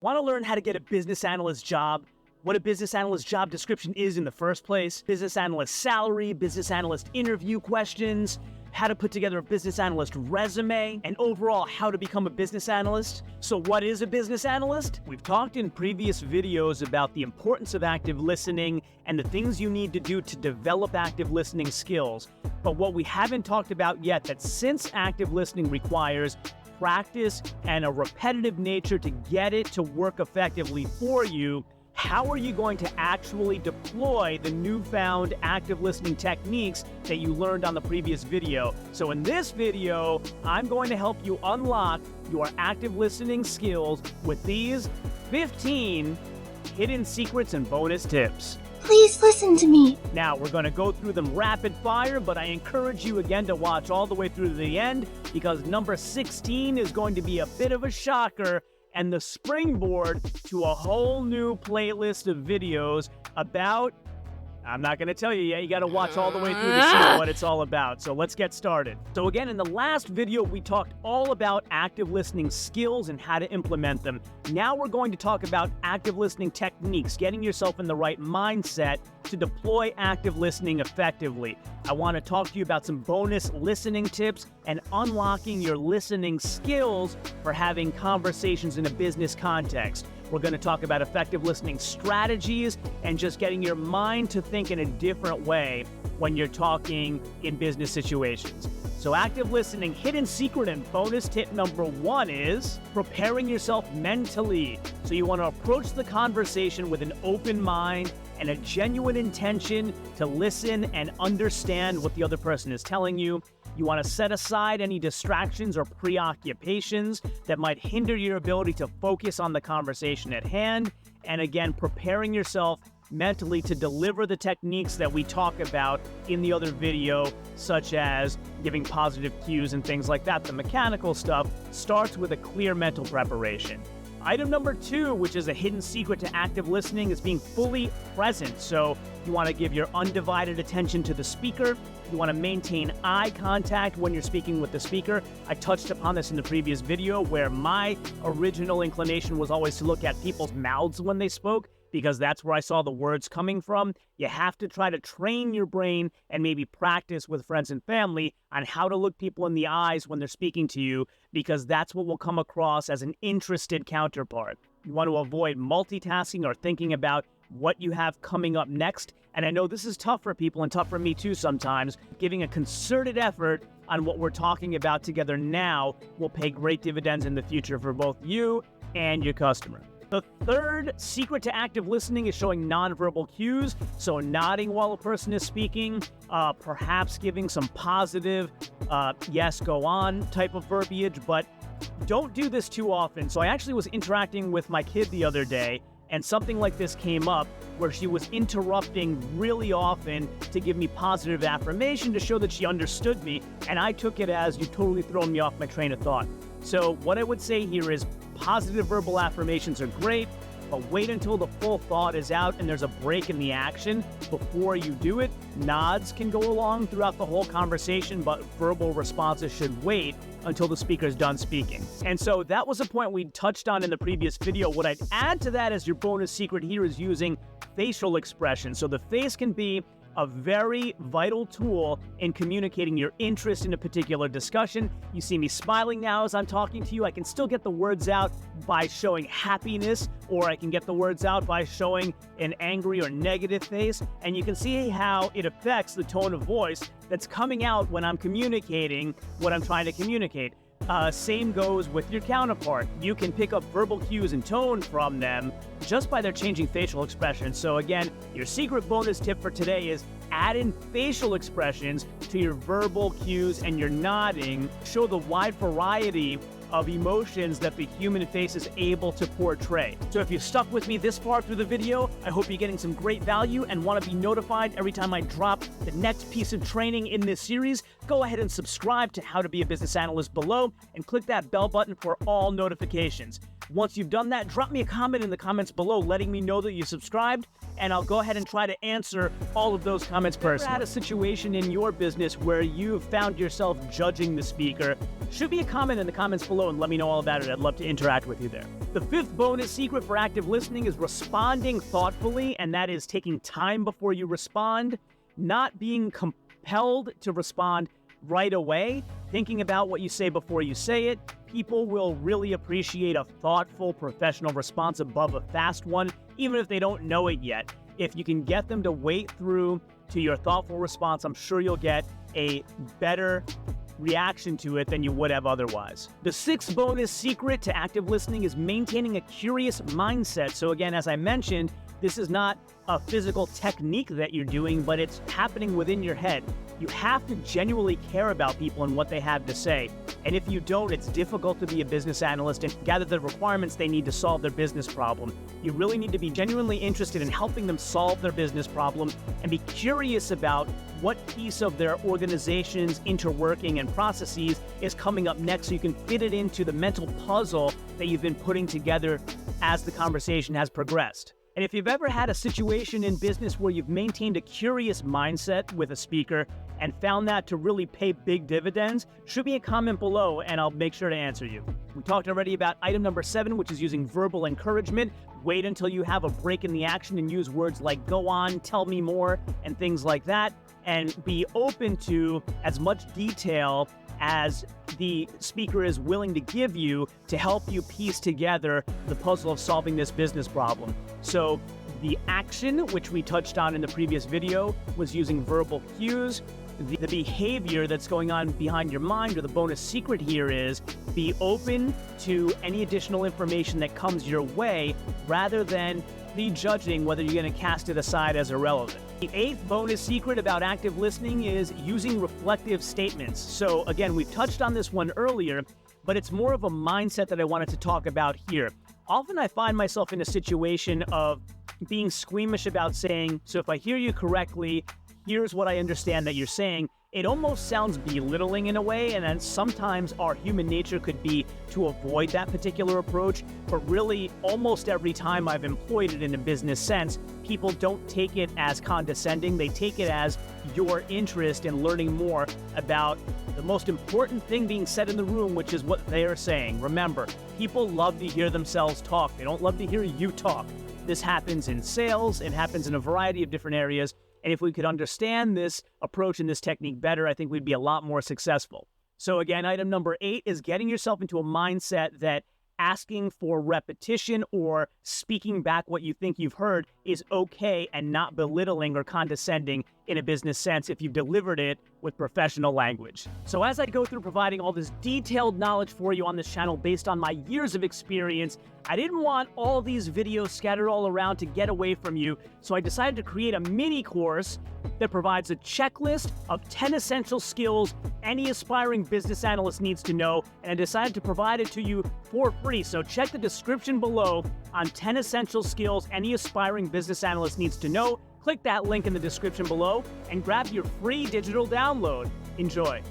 Want to learn how to get a business analyst job? What a business analyst job description is in the first place, business analyst salary, business analyst interview questions, how to put together a business analyst resume, and overall how to become a business analyst. So what is a business analyst? We've talked in previous videos about the importance of active listening and the things you need to do to develop active listening skills. But what we haven't talked about yet, that since active listening requires practice and a repetitive nature to get it to work effectively for you, how are you going to actually deploy the newfound active listening techniques that you learned on the previous video? So in this video, I'm going to help you unlock your active listening skills with these 15 hidden secrets and bonus tips. Please listen to me. Now, we're going to go through them rapid fire, but I encourage you again to watch all the way through to the end because number 16 is going to be a bit of a shocker and the springboard to a whole new playlist of videos about, I'm not going to tell you yet, you got to watch all the way through to see what it's all about. So let's get started. So again, in the last video, we talked all about active listening skills and how to implement them. Now we're going to talk about active listening techniques, getting yourself in the right mindset to deploy active listening effectively. I want to talk to you about some bonus listening tips and unlocking your listening skills for having conversations in a business context. We're going to talk about effective listening strategies and just getting your mind to think in a different way when you're talking in business situations. So active listening, hidden secret and bonus tip number 1 is preparing yourself mentally. So you want to approach the conversation with an open mind and a genuine intention to listen and understand what the other person is telling you. You want to set aside any distractions or preoccupations that might hinder your ability to focus on the conversation at hand. And again, preparing yourself mentally to deliver the techniques that we talk about in the other video, such as giving positive cues and things like that. The mechanical stuff starts with a clear mental preparation. Item number 2, which is a hidden secret to active listening, is being fully present. So you want to give your undivided attention to the speaker. You want to maintain eye contact when you're speaking with the speaker. I touched upon this in the previous video where my original inclination was always to look at people's mouths when they spoke, because that's where I saw the words coming from. You have to try to train your brain and maybe practice with friends and family on how to look people in the eyes when they're speaking to you, because that's what will come across as an interested counterpart. You want to avoid multitasking or thinking about what you have coming up next. And I know this is tough for people and tough for me too sometimes. Giving a concerted effort on what we're talking about together now will pay great dividends in the future for both you and your customer. The third secret to active listening is showing nonverbal cues. So nodding while a person is speaking, perhaps giving some positive, yes, go on type of verbiage, but don't do this too often. So I actually was interacting with my kid the other day, and something like this came up where she was interrupting really often to give me positive affirmation to show that she understood me, and I took it as you totally thrown me off my train of thought. So what I would say here is positive verbal affirmations are great, but wait until the full thought is out and there's a break in the action before you do it. Nods can go along throughout the whole conversation, but verbal responses should wait until the speaker is done speaking. And so that was a point we touched on in the previous video. What I'd add to that as your bonus secret here is using facial expression. So the face can be a very vital tool in communicating your interest in a particular discussion. You see me smiling now as I'm talking to you. I can still get the words out by showing happiness, or I can get the words out by showing an angry or negative face. And you can see how it affects the tone of voice that's coming out when I'm communicating what I'm trying to communicate. Same goes with your counterpart. You can pick up verbal cues and tone from them just by their changing facial expressions. So again, your secret bonus tip for today is add in facial expressions to your verbal cues and your nodding. Show the wide variety of emotions that the human face is able to portray. So if you've stuck with me this far through the video, I hope you're getting some great value and want to be notified every time I drop the next piece of training in this series. Go ahead and subscribe to How to Be a Business Analyst below and click that bell button for all notifications. Once you've done that, drop me a comment in the comments below letting me know that you subscribed, and I'll go ahead and try to answer all of those comments personally. If you're at a situation in your business where you've found yourself judging the speaker, shoot me a comment in the comments below and let me know all about it. I'd love to interact with you there. The fifth bonus secret for active listening is responding thoughtfully, and that is taking time before you respond, not being compelled to respond right away, thinking about what you say before you say it. People will really appreciate a thoughtful, professional response above a fast one, even if they don't know it yet. If you can get them to wait through to your thoughtful response, I'm sure you'll get a better reaction to it than you would have otherwise. The sixth bonus secret to active listening is maintaining a curious mindset. So again, as I mentioned, this is not a physical technique that you're doing, but it's happening within your head. You have to genuinely care about people and what they have to say. And if you don't, it's difficult to be a business analyst and gather the requirements they need to solve their business problem. You really need to be genuinely interested in helping them solve their business problem and be curious about what piece of their organization's interworking and processes is coming up next so you can fit it into the mental puzzle that you've been putting together as the conversation has progressed. And if you've ever had a situation in business where you've maintained a curious mindset with a speaker and found that to really pay big dividends, shoot me a comment below and I'll make sure to answer you. We talked already about item number 7, which is using verbal encouragement. Wait until you have a break in the action and use words like go on, tell me more, and things like that. And be open to as much detail as the speaker is willing to give you to help you piece together the puzzle of solving this business problem. So the action, which we touched on in the previous video, was using verbal cues. The behavior that's going on behind your mind, or the bonus secret here, is be open to any additional information that comes your way rather than be judging whether you're going to cast it aside as irrelevant. The 8th bonus secret about active listening is using reflective statements. So again, we've touched on this one earlier, but it's more of a mindset that I wanted to talk about here. Often I find myself in a situation of being squeamish about saying, so if I hear you correctly, here's what I understand that you're saying. It almost sounds belittling in a way, and then sometimes our human nature could be to avoid that particular approach, but really almost every time I've employed it in a business sense, people don't take it as condescending. They take it as your interest in learning more about the most important thing being said in the room, which is what they're saying. Remember, people love to hear themselves talk. They don't love to hear you talk. This happens in sales. It happens in a variety of different areas. And if we could understand this approach and this technique better, I think we'd be a lot more successful. So again, item number 8 is getting yourself into a mindset that asking for repetition or speaking back what you think you've heard is okay and not belittling or condescending in a business sense if you've delivered it with professional language. So as I go through providing all this detailed knowledge for you on this channel based on my years of experience, I didn't want all these videos scattered all around to get away from you, so I decided to create a mini course that provides a checklist of 10 essential skills any aspiring business analyst needs to know, and I decided to provide it to you for free. So check the description below on 10 essential skills any aspiring business analyst needs to know. Click that link in the description below and grab your free digital download. Enjoy.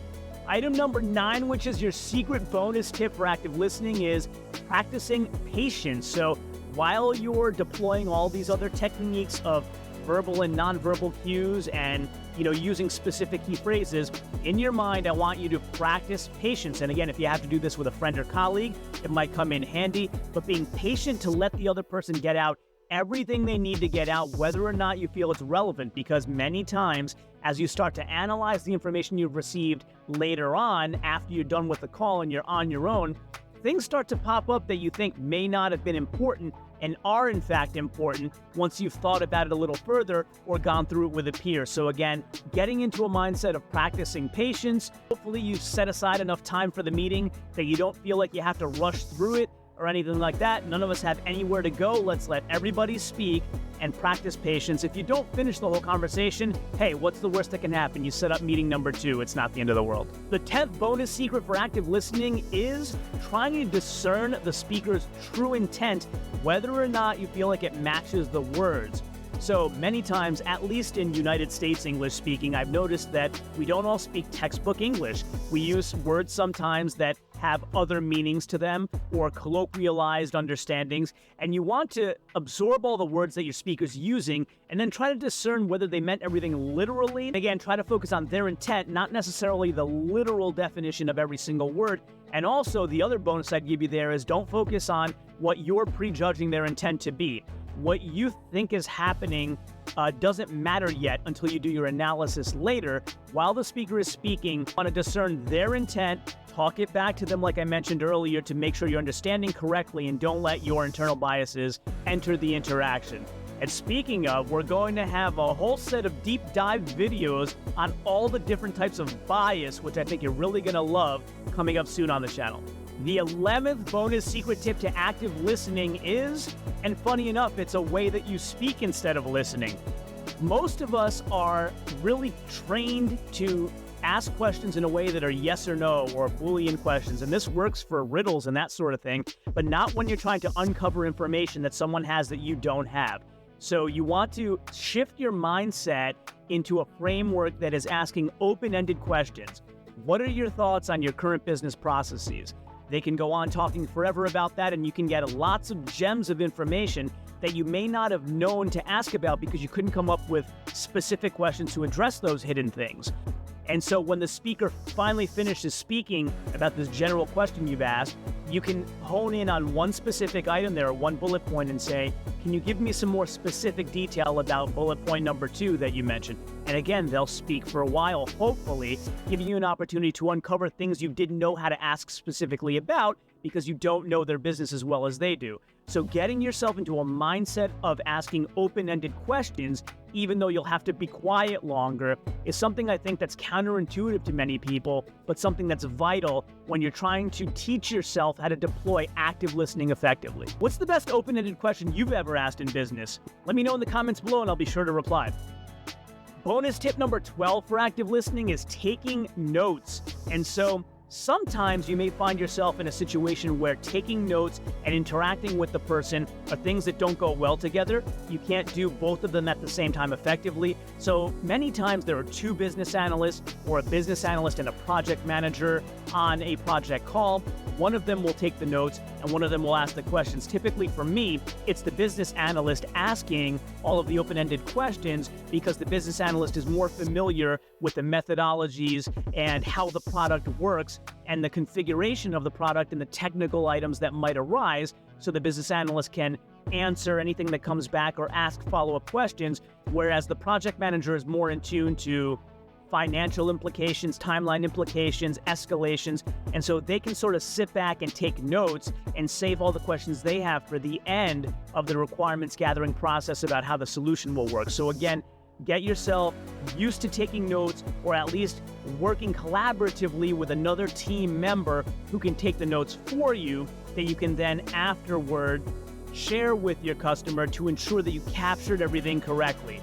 Item number 9, which is your secret bonus tip for active listening, is practicing patience. So while you're deploying all these other techniques of verbal and nonverbal cues and using specific key phrases, in your mind, I want you to practice patience. And again, if you have to do this with a friend or colleague, it might come in handy, but being patient to let the other person get out everything they need to get out, whether or not you feel it's relevant, because many times as you start to analyze the information you've received later on, after you're done with the call and you're on your own, things start to pop up that you think may not have been important and are in fact important once you've thought about it a little further or gone through it with a peer. So again, getting into a mindset of practicing patience. Hopefully you set aside enough time for the meeting that you don't feel like you have to rush through it or anything like that. None of us have anywhere to go. Let's let everybody speak and practice patience. If you don't finish the whole conversation, hey, what's the worst that can happen? You set up meeting number 2. It's not the end of the world. The 10th bonus secret for active listening is trying to discern the speaker's true intent, whether or not you feel like it matches the words. So many times, at least in United States English speaking, I've noticed that we don't all speak textbook English. We use words sometimes that have other meanings to them or colloquialized understandings, and you want to absorb all the words that your speaker's using and then try to discern whether they meant everything literally. And again, try to focus on their intent, not necessarily the literal definition of every single word. And also, the other bonus I'd give you there is don't focus on what you're prejudging their intent to be. What you think is happening doesn't matter yet until you do your analysis later. While the speaker is speaking, you want to discern their intent, talk it back to them like I mentioned earlier to make sure you're understanding correctly, and don't let your internal biases enter the interaction. And speaking of, we're going to have a whole set of deep dive videos on all the different types of bias, which I think you're really going to love, coming up soon on the channel. The 11th bonus secret tip to active listening is, and funny enough, it's a way that you speak instead of listening. Most of us are really trained to ask questions in a way that are yes or no or Boolean questions, and this works for riddles and that sort of thing, but not when you're trying to uncover information that someone has that you don't have. So you want to shift your mindset into a framework that is asking open-ended questions. What are your thoughts on your current business processes? They can go on talking forever about that, and you can get lots of gems of information that you may not have known to ask about because you couldn't come up with specific questions to address those hidden things. And so when the speaker finally finishes speaking about this general question you've asked, you can hone in on one specific item there, or one bullet point, and say, can you give me some more specific detail about bullet point number 2 that you mentioned? And again, they'll speak for a while, hopefully giving you an opportunity to uncover things you didn't know how to ask specifically about because you don't know their business as well as they do. So getting yourself into a mindset of asking open-ended questions, even though you'll have to be quiet longer, is something I think that's counterintuitive to many people, but something that's vital when you're trying to teach yourself how to deploy active listening effectively. What's the best open-ended question you've ever asked in business? Let me know in the comments below and I'll be sure to reply. Bonus tip number 12 for active listening is taking notes. And so sometimes you may find yourself in a situation where taking notes and interacting with the person are things that don't go well together. You can't do both of them at the same time effectively. So many times there are 2 business analysts or a business analyst and a project manager on a project call. One of them will take the notes and one of them will ask the questions. Typically for me, it's the business analyst asking all of the open-ended questions because the business analyst is more familiar with the methodologies and how the product works and the configuration of the product and the technical items that might arise, so the business analyst can answer anything that comes back or ask follow-up questions, whereas the project manager is more in tune to financial implications, timeline implications, escalations, and so they can sort of sit back and take notes and save all the questions they have for the end of the requirements gathering process about how the solution will work. So again, get yourself used to taking notes, or at least working collaboratively with another team member who can take the notes for you that you can then afterward share with your customer to ensure that you captured everything correctly.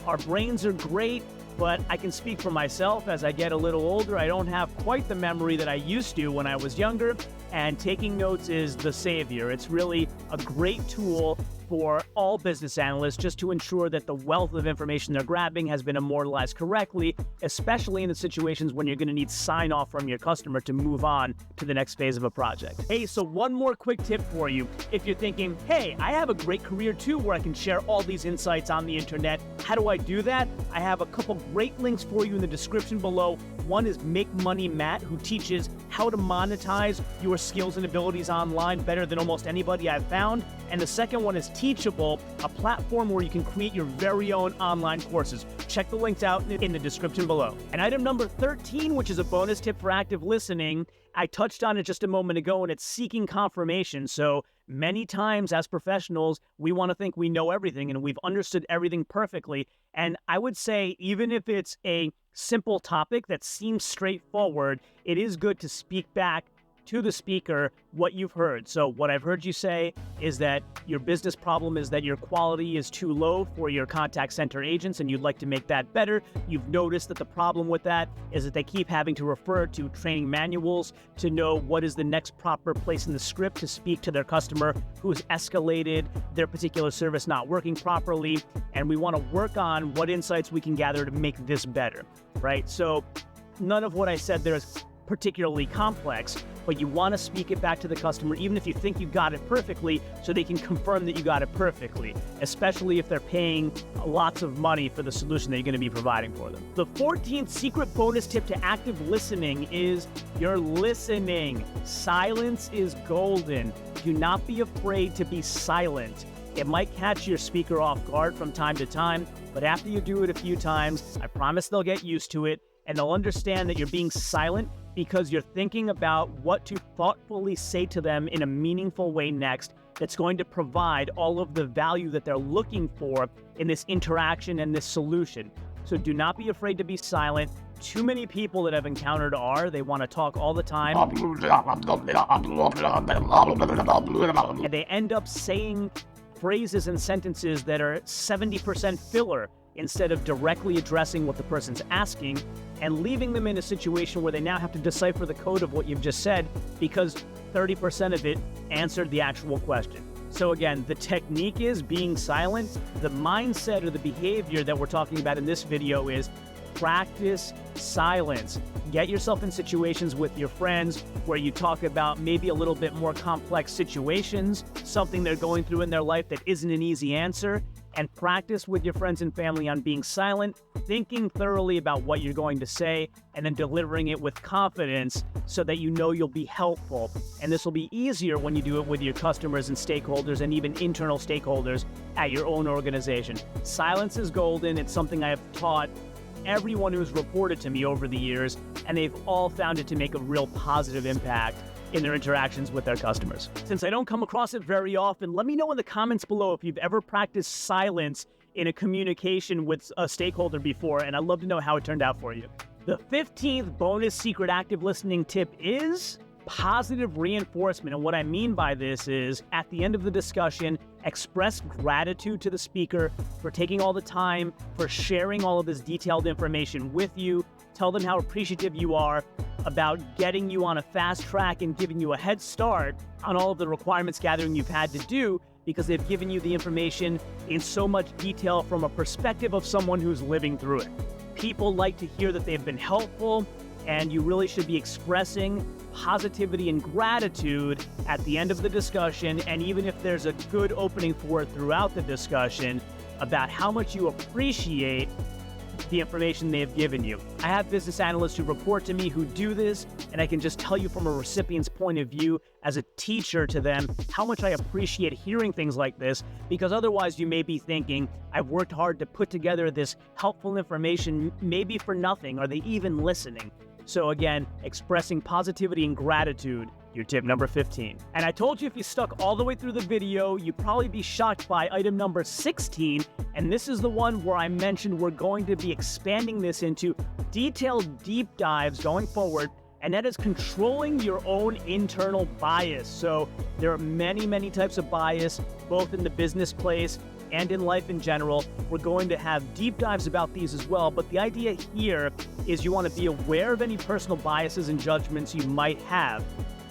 Our brains are great, but I can speak for myself. As I get a little older, I don't have quite the memory that I used to when I was younger, and taking notes is the savior. It's really a great tool for all business analysts just to ensure that the wealth of information they're grabbing has been immortalized correctly, especially in the situations when you're going to need sign-off from your customer to move on to the next phase of a project. Hey, so one more quick tip for you. If you're thinking, hey, I have a great career too where I can share all these insights on the internet, how do I do that? I have a couple great links for you in the description below. One is Make Money Matt, who teaches how to monetize your skills and abilities online better than almost anybody I've found. And the second one is Teachable, a platform where you can create your very own online courses. Check the links out in the description below. And item number 13, which is a bonus tip for active listening, I touched on it just a moment ago, and it's seeking confirmation. So many times as professionals, we want to think we know everything and we've understood everything perfectly. And I would say, even if it's a simple topic that seems straightforward, it is good to speak back to the speaker what you've heard. So what I've heard you say is that your business problem is that your quality is too low for your contact center agents and you'd like to make that better. You've noticed that the problem with that is that they keep having to refer to training manuals to know what is the next proper place in the script to speak to their customer who has escalated their particular service not working properly, and we want to work on what insights we can gather to make this better, right? So none of what I said there is particularly complex, but you want to speak it back to the customer, even if you think you got it perfectly, so they can confirm that you got it perfectly, especially if they're paying lots of money for the solution that you're going to be providing for them. The 14th secret bonus tip to active listening is you're listening. Silence is golden. Do not be afraid to be silent. It might catch your speaker off guard from time to time, but after you do it a few times, I promise they'll get used to it, and they'll understand that you're being silent because you're thinking about what to thoughtfully say to them in a meaningful way next that's going to provide all of the value that they're looking for in this interaction and this solution. So do not be afraid to be silent. Too many people that I've encountered they want to talk all the time, and they end up saying phrases and sentences that are 70% filler instead of directly addressing what the person's asking, and leaving them in a situation where they now have to decipher the code of what you've just said because 30% of it answered the actual question. So again, the technique is being silent. The mindset or the behavior that we're talking about in this video is practice silence. Get yourself in situations with your friends where you talk about maybe a little bit more complex situations, something they're going through in their life that isn't an easy answer, and practice with your friends and family on being silent, thinking thoroughly about what you're going to say, and then delivering it with confidence so that you know you'll be helpful. And this will be easier when you do it with your customers and stakeholders and even internal stakeholders at your own organization. Silence is golden. It's something I have taught everyone who's reported to me over the years, and they've all found it to make a real positive impact in their interactions with their customers. Since I don't come across it very often, let me know in the comments below if you've ever practiced silence in a communication with a stakeholder before, and I'd love to know how it turned out for you. The 15th bonus secret active listening tip is positive reinforcement. And what I mean by this is, at the end of the discussion, express gratitude to the speaker for taking all the time, for sharing all of this detailed information with you. Tell them how appreciative you are about getting you on a fast track and giving you a head start on all of the requirements gathering you've had to do, because they've given you the information in so much detail from a perspective of someone who's living through it. People like to hear that they've been helpful, and you really should be expressing positivity and gratitude at the end of the discussion, and even if there's a good opening for it throughout the discussion, about how much you appreciate the information they have given you. I have business analysts who report to me who do this, and I can just tell you from a recipient's point of view as a teacher to them how much I appreciate hearing things like this, because otherwise you may be thinking, I've worked hard to put together this helpful information, maybe for nothing. Are they even listening? So again, expressing positivity and gratitude, your tip number 15. And I told you if you stuck all the way through the video, you'd probably be shocked by item number 16. And this is the one where I mentioned we're going to be expanding this into detailed deep dives going forward, and that is controlling your own internal bias. So there are many, many types of bias, both in the business place and in life in general. We're going to have deep dives about these as well, but the idea here is you want to be aware of any personal biases and judgments you might have.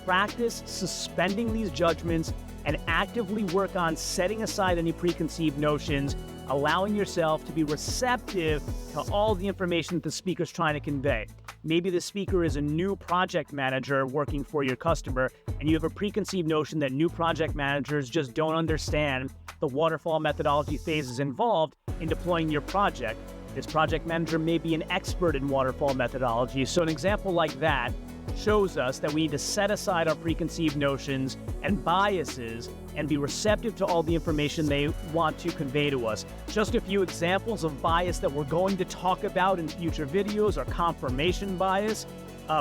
Practice suspending these judgments and actively work on setting aside any preconceived notions, allowing yourself to be receptive to all the information that the speaker's trying to convey. Maybe the speaker is a new project manager working for your customer, and you have a preconceived notion that new project managers just don't understand the waterfall methodology phases involved in deploying your project. This project manager may be an expert in waterfall methodology, so an example like that shows us that we need to set aside our preconceived notions and biases and be receptive to all the information they want to convey to us. Just a few examples of bias that we're going to talk about in future videos are confirmation bias,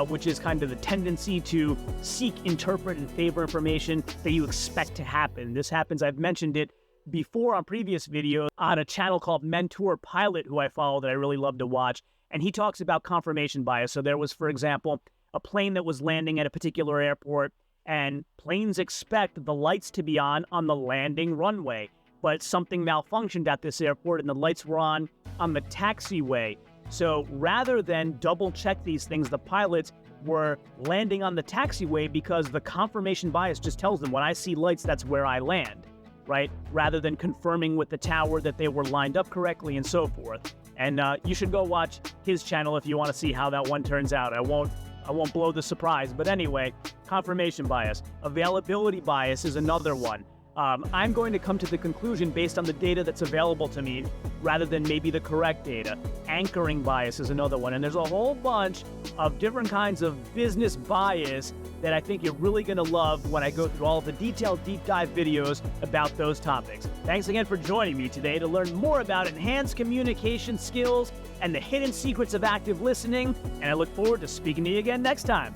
which is kind of the tendency to seek, interpret, and favor information that you expect to happen. This happens, I've mentioned it before on previous videos on a channel called Mentor Pilot, who I follow, that I really love to watch, and he talks about confirmation bias. So there was, for example, a plane that was landing at a particular airport, and planes expect the lights to be on the landing runway, but something malfunctioned at this airport and the lights were on the taxiway. So rather than double check these things, the pilots were landing on the taxiway because the confirmation bias just tells them, when I see lights, that's where I land, right? Rather than confirming with the tower that they were lined up correctly and so forth. And you should go watch his channel if you want to see how that one turns out. I won't I won't blow the surprise, but anyway, confirmation bias. Availability bias is another one. I'm going to come to the conclusion based on the data that's available to me rather than maybe the correct data. Anchoring bias is another one. And there's a whole bunch of different kinds of business bias that I think you're really going to love when I go through all of the detailed deep dive videos about those topics. Thanks again for joining me today to learn more about enhanced communication skills and the hidden secrets of active listening. And I look forward to speaking to you again next time.